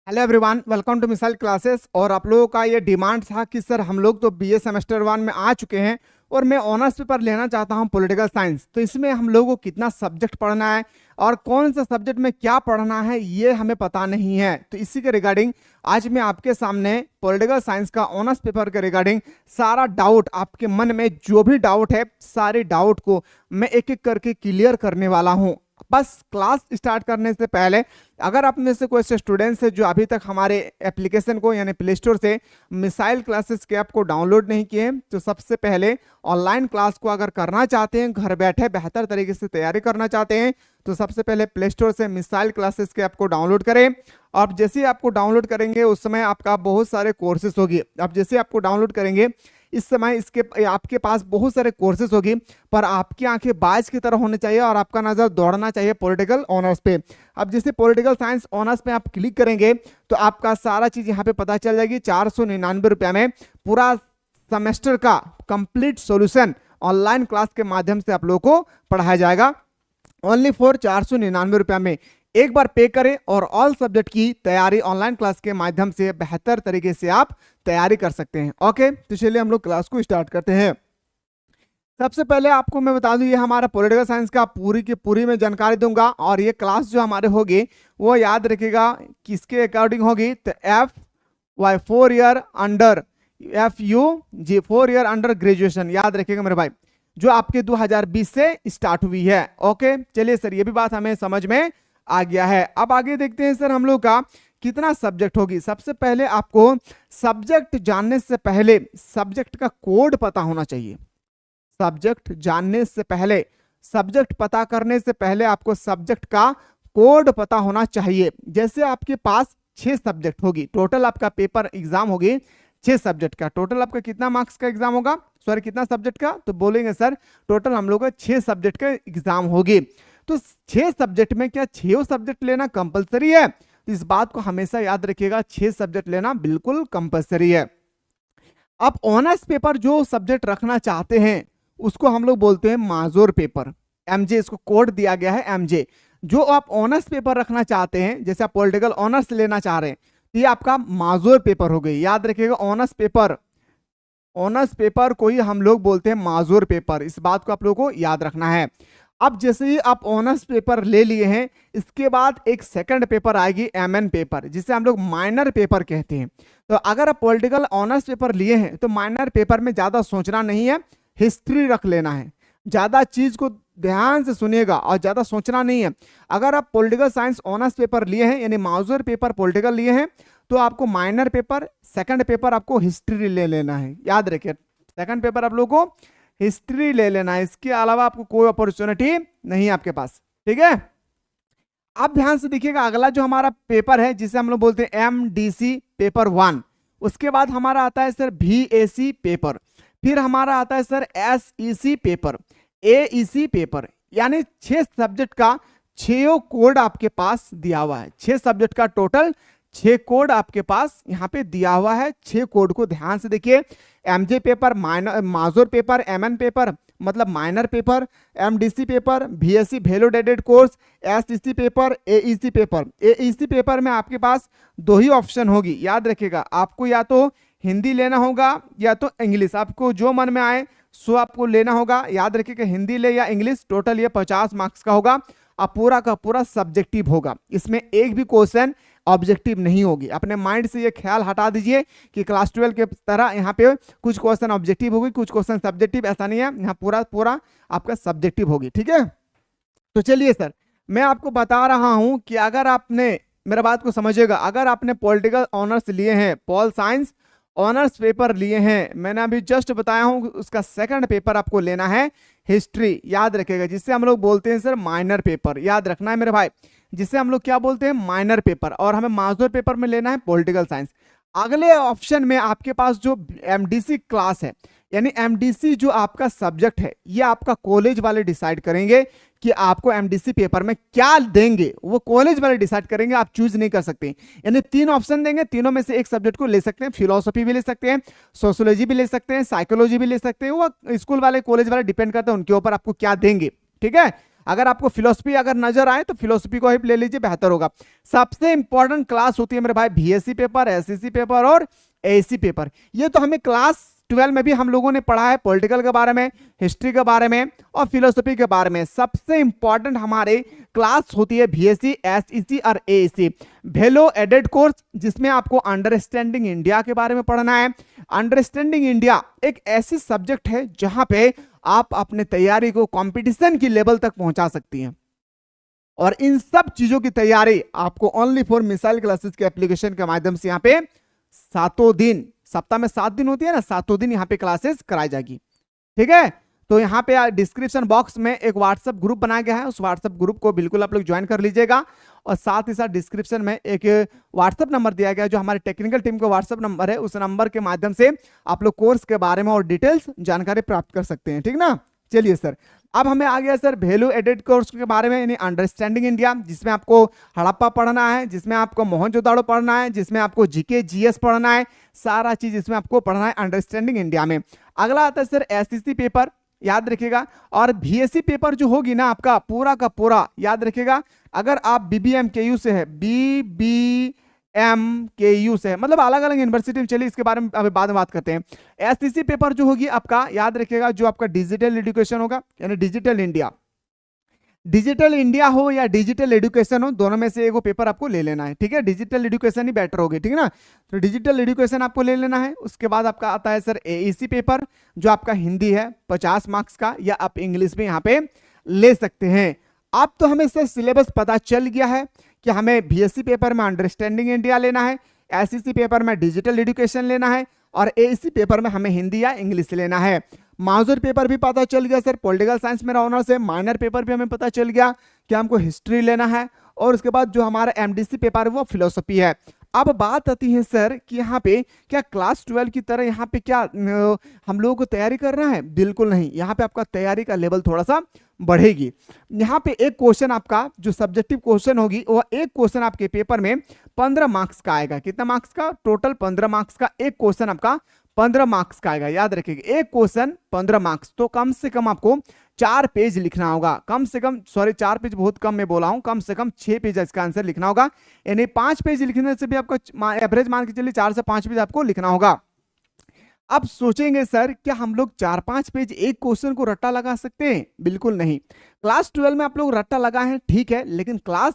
Hello everyone, welcome to missile classes. और आप लोगों का ये डिमांड था कि सर हम लोग तो बीए सेमेस्टर 1 में आ चुके हैं और मैं ऑनर्स पेपर लेना चाहता हूं पॉलिटिकल साइंस। तो इसमें हम लोगों को कितना सब्जेक्ट पढ़ना है और कौन सा सब्जेक्ट में क्या पढ़ना है ये हमें पता नहीं है। तो इसी के रिगार्डिंग आज मैं आपके सामने पॉलिटिकल साइंस का ऑनर्स पेपर के रिगार्डिंग सारा डाउट, आपके मन में जो भी डाउट है सारे डाउट को मैं एक एक करके क्लियर करने वाला हूं। बस क्लास स्टार्ट करने से पहले अगर आप में से कोई ऐसे स्टूडेंट्स है जो अभी तक हमारे एप्लीकेशन को यानी प्ले स्टोर से मिसाइल क्लासेस के ऐप को डाउनलोड नहीं किए हैं, तो सबसे पहले ऑनलाइन क्लास को अगर करना चाहते हैं, घर बैठे बेहतर तरीके से तैयारी करना चाहते हैं, तो सबसे पहले प्ले स्टोर से मिसाइल क्लासेस के ऐप को डाउनलोड करें। और जैसे ही आपको डाउनलोड करेंगे उस समय आपका बहुत सारे कोर्सेज होगी। अब जैसे आपको डाउनलोड करेंगे इस समय इसके आपके पास बहुत सारे कोर्सेज होगी, पर आपकी आंखें बाज की तरह होनी चाहिए और आपका नजर दौड़ना चाहिए पॉलिटिकल ऑनर्स पे। अब जैसे पॉलिटिकल साइंस ऑनर्स पे आप क्लिक करेंगे तो आपका सारा चीज यहाँ पे पता चल जाएगी। 499 रुपया में पूरा सेमेस्टर का कंप्लीट सॉल्यूशन ऑनलाइन क्लास के माध्यम से आप लोगों को पढ़ाया जाएगा। ओनली फॉर 499 रुपया में एक बार पे करें और ऑल सब्जेक्ट की तैयारी ऑनलाइन क्लास के माध्यम से बेहतर तरीके से आप तैयारी कर सकते हैं। ओके, तो चलिए हम लोग क्लास को स्टार्ट करते हैं। सबसे पहले आपको मैं बता दूं, ये हमारा पॉलिटिकल साइंस का पूरी की पूरी मैं जानकारी दूंगा और ये क्लास जो हमारे होगी वो याद रखिएगा किसके अकॉर्डिंग होगी, तो F Y 4 year under F U G 4 year under graduation, याद रखिएगा मेरे भाई, जो आपके 2020 से स्टार्ट हुई है। ओके, चलिए सर ये भी बात हमें समझ में आ गया है। अब आगे देखते हैं सर हम लोग का कितना सब्जेक्ट होगी। सबसे पहले आपको सब्जेक्ट जानने से पहले सब्जेक्ट का कोड पता होना चाहिए। सब्जेक्ट जानने से पहले, सब्जेक्ट पता करने से पहले आपको सब्जेक्ट का कोड पता होना चाहिए। जैसे आपके पास 6 सब्जेक्ट होगी, टोटल आपका पेपर एग्जाम होगी 6 सब्जेक्ट का। टोटल आपका कितना मार्क्स का एग्जाम होगा, सॉरी कितना सब्जेक्ट का, तो बोलेंगे सर टोटल हम लोग का 6 सब्जेक्ट का एग्जाम होगी। तो 6 सब्जेक्ट में क्या 6 सब्जेक्ट लेना कंपलसरी है? तो इस बात को हमेशा याद रखिएगा, 6 सब्जेक्ट लेना बिल्कुल कंपलसरी है। अब ऑनर्स पेपर जो सब्जेक्ट रखना चाहते हैं उसको हम लोग बोलते हैं माजूर पेपर, एमजे, इसको कोड दिया गया है एमजे। जो आप ऑनर्स पेपर रखना चाहते हैं, जैसे आप पॉलिटिकल ऑनर्स लेना चाह रहे हैं, तो ये आपका माजूर पेपर हो गई। याद रखिएगा ऑनर्स पेपर को ही हम लोग बोलते हैं माजूर पेपर, इस बात को आप लोगों को याद रखना है। अब जैसे ही आप ऑनर्स पेपर ले लिए हैं, इसके बाद एक सेकंड पेपर आएगी एमएन पेपर, जिसे हम लोग माइनर पेपर कहते हैं। तो अगर आप पॉलिटिकल ऑनर्स पेपर लिए हैं तो माइनर पेपर में ज्यादा सोचना नहीं है, हिस्ट्री रख लेना है। ज्यादा चीज को ध्यान से सुनिएगा और ज्यादा सोचना नहीं है। अगर आप पॉलिटिकल साइंस ऑनर्स पेपर लिए हैं यानी माजूर पेपर पॉलिटिकल लिए हैं, तो आपको माइनर पेपर, सेकंड पेपर आपको हिस्ट्री ले लेना है। याद रखिए, सेकंड पेपर आप लोगों को हिस्ट्री ले लेना है, इसके अलावा आपको कोई अपॉर्चुनिटी नहीं है आपके पास। ठीक है, अब ध्यान से देखिएगा, अगला जो हमारा पेपर है जिसे हम लोग बोलते हैं एमडीसी पेपर 1, उसके बाद हमारा आता है सर VAC पेपर, फिर हमारा आता है sir SEC paper, AEC paper. यानी 6 सब्जेक्ट का 6 कोड आपके पास दिया हुआ है। 6 सब्जेक्ट का टोटल 6 कोड आपके पास यहाँ पे दिया हुआ है। 6 कोड को ध्यान से देखिए, MJ paper, major paper, MN paper मतलब minor paper, MDC paper, VAC validated course, SEC paper, AEC paper. AEC paper में आपके पास 2 ही ऑप्शन होगी, याद रखिएगा, आपको या तो हिंदी लेना होगा या तो इंग्लिश, आपको जो मन में आए सो आपको लेना होगा। याद रखिएगा, हिंदी ले या इंग्लिश, टोटल ये 50 मार्क्स का होगा। अब पूरा का पूरा सब्जेक्टिव होगा, इसमें एक भी क्वेश्चन ऑब्जेक्टिव नहीं होगी। अपने माइंड से ये ख्याल हटा दीजिए कि क्लास 12 के तरह यहाँ पे कुछ क्वेश्चन ऑब्जेक्टिव होगी, कुछ क्वेश्चन सब्जेक्टिव, ऐसा नहीं है। यहाँ पूरा पूरा आपका सब्जेक्टिव होगी। ठीक है, तो चलिए सर मैं आपको बता रहा हूं कि अगर आपने, मेरा बात को समझिएगा, अगर आपने पॉलिटिकल ऑनर्स लिए हैं, पॉल साइंस ऑनर्स पेपर लिए हैं, मैंने अभी जस्ट बताया हूं, उसका सेकंड पेपर आपको लेना है हिस्ट्री, याद रखिएगा, जिससे हम लोग बोलते हैं सर माइनर पेपर। याद रखना है मेरे भाई, जिसे हम लोग क्या बोलते हैं माइनर पेपर, और हमें माजूर पेपर में लेना है पॉलिटिकल साइंस। अगले ऑप्शन में आपके पास जो एमडीसी क्लास है, यानी एमडीसी जो आपका सब्जेक्ट है, ये आपका कॉलेज वाले डिसाइड करेंगे कि आपको एमडीसी पेपर में क्या देंगे, वो कॉलेज वाले डिसाइड करेंगे, आप चूज नहीं कर सकते। यानी 3 ऑप्शन देंगे, तीनों में से एक सब्जेक्ट को ले सकते हैं। फिलोसफी भी ले सकते हैं, सोशियोलॉजी भी ले सकते हैं, साइकोलॉजी भी ले सकते हैं, वो स्कूल वाले कॉलेज वाले डिपेंड करते हैं उनके ऊपर आपको क्या देंगे। ठीक है, अगर आपको फिलोसफी अगर नजर आए तो फिलोसफी को ही ले लीजिए, बेहतर होगा। सबसे इंपॉर्टेंट क्लास होती है मेरे भाई बीएससी पेपर, एसएससी पेपर और एएससी पेपर। ये तो हमें क्लास 12 में भी हम लोगों ने पढ़ा है, पॉलिटिकल के बारे में, हिस्ट्री के बारे में और फिलोसफी के बारे में। सबसे इंपॉर्टेंट हमारे क्लास होती है बीएससी, एसईसी और एएससी वैल्यू एडेड कोर्स, जिसमें आपको अंडरस्टैंडिंग इंडिया के बारे में पढ़ना है। अंडरस्टैंडिंग इंडिया एक ऐसी सब्जेक्ट है जहां पे आप अपने तैयारी को कंपटीशन की लेवल तक पहुंचा सकती हैं, और इन सब चीजों की तैयारी आपको ओनली फॉर मिसाइल क्लासेस के एप्लीकेशन के माध्यम से यहाँ पे सातों दिन, सप्ताह में 7 दिन होती है ना, सातों दिन यहाँ पे क्लासेस कराई जाएगी। ठीक है, तो यहाँ पे डिस्क्रिप्शन बॉक्स में एक व्हाट्सएप ग्रुप बनाया गया है, उस व्हाट्सएप ग्रुप को बिल्कुल आप लोग ज्वाइन कर लीजिएगा। और साथ ही साथ डिस्क्रिप्शन में एक व्हाट्सएप नंबर दिया गया है जो हमारे टेक्निकल टीम का व्हाट्सएप नंबर है, उस नंबर के माध्यम से आप लोग कोर्स के बारे में और डिटेल्स जानकारी प्राप्त कर सकते हैं। ठीक ना, चलिए सर, अब हमें आ गया सर वैल्यू एडेड कोर्स के बारे में, यानी अंडरस्टैंडिंग इंडिया, जिसमें आपको हड़प्पा पढ़ना है, जिसमें आपको मोहनजोदाड़ो पढ़ना है, जिसमें आपको जीके जीएस पढ़ना है, सारा चीज इसमें आपको पढ़ना है अंडरस्टैंडिंग इंडिया में। अगला आता है सर एसईसी पेपर, याद रखिएगा। और बीएससी पेपर जो होगी ना आपका पूरा का पूरा, याद रखिएगा, अगर आप बीबीएमकेयू से है, बीबीएमकेयू से है, मतलब अलग अलग यूनिवर्सिटी में, चलिए इसके बारे में अभी बाद में बात करते हैं। एसईसी पेपर जो होगी आपका, याद रखिएगा, जो आपका डिजिटल एजुकेशन होगा, यानी डिजिटल इंडिया, डिजिटल इंडिया हो या डिजिटल एजुकेशन हो, दोनों में से एगो पेपर आपको ले लेना है। ठीक है, डिजिटल एजुकेशन ही बेटर होगी। ठीक है ना, तो डिजिटल एजुकेशन आपको ले लेना है। उसके बाद आपका आता है सर एईसी पेपर, जो आपका हिंदी है 50 मार्क्स का, या आप इंग्लिश में यहाँ पे ले सकते हैं। अब तो हमें सर सिलेबस पता चल गया है कि हमें बीएससी पेपर में अंडरस्टैंडिंग इंडिया लेना है, एसईसी पेपर में डिजिटल एजुकेशन लेना है, और एईसी पेपर में हमें हिंदी या इंग्लिश लेना है। माउजर पेपर भी पता चल गया सर, पॉलिटिकल साइंस मेरा ऑनर्स है। माइनर पेपर भी हमें पता चल गया कि हमको हिस्ट्री लेना है, और उसके बाद जो हमारा एमडीसी पेपर है वो फिलोसफी है। अब बात आती है सर कि यहाँ पे क्या क्लास 12 की तरह यहाँ पे क्या हम लोगों को तैयारी करना है? बिल्कुल नहीं, यहाँ पे आपका तैयारी का लेवल थोड़ा सा बढ़ेगी। यहाँ पे एक क्वेश्चन आपका जो सब्जेक्टिव क्वेश्चन होगी, वो एक क्वेश्चन आपके पेपर में 15 मार्क्स का आएगा। कितना मार्क्स का? टोटल 15 मार्क्स का एक क्वेश्चन आपका 15 मार्क्स का आएगा। याद रखिएगा, एक क्वेश्चन 15 मार्क्स, तो कम से कम आपको 4 पेज लिखना होगा। कम से कम, सॉरी 4 पेज बहुत कम मैं बोला हूं, कम से कम 6 पेज इसका आंसर लिखना होगा। यानी 5 पेज लिखने से भी आपका एवरेज मान के चलिए 4 से 5 पेज आपको लिखना होगा। अब सोचेंगे सर क्या हम लोग 4-5 पेज एक क्वेश्चन को रट्टा लगा सकते हैं? बिल्कुल नहीं। क्लास 12 में आप लोग रट्टा लगाए हैं ठीक है, लेकिन क्लास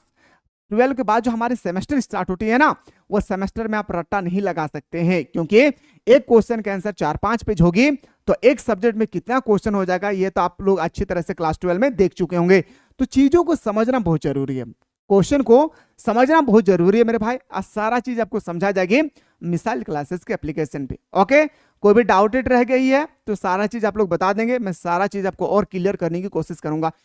12 के बाद जो हमारी सेमेस्टर स्टार्ट होती है ना, वो सेमेस्टर में आप रट्टा नहीं लगा सकते हैं, क्योंकि एक क्वेश्चन का आंसर 4-5 पेज होगी, तो एक सब्जेक्ट में कितना क्वेश्चन हो जाएगा ये तो आप लोग अच्छी तरह से क्लास 12 में देख चुके होंगे। तो चीजों को समझना बहुत जरूरी है, क्वेश्चन को समझना बहुत जरूरी है मेरे भाई। और सारा चीज आपको समझा जाएगी मिसाइल क्लासेस के एप्लीकेशन पे। ओके, कोई भी डाउटेड रह गई है तो सारा चीज आप लोग बता देंगे, मैं सारा चीज आपको और क्लियर करने की कोशिश करूंगा।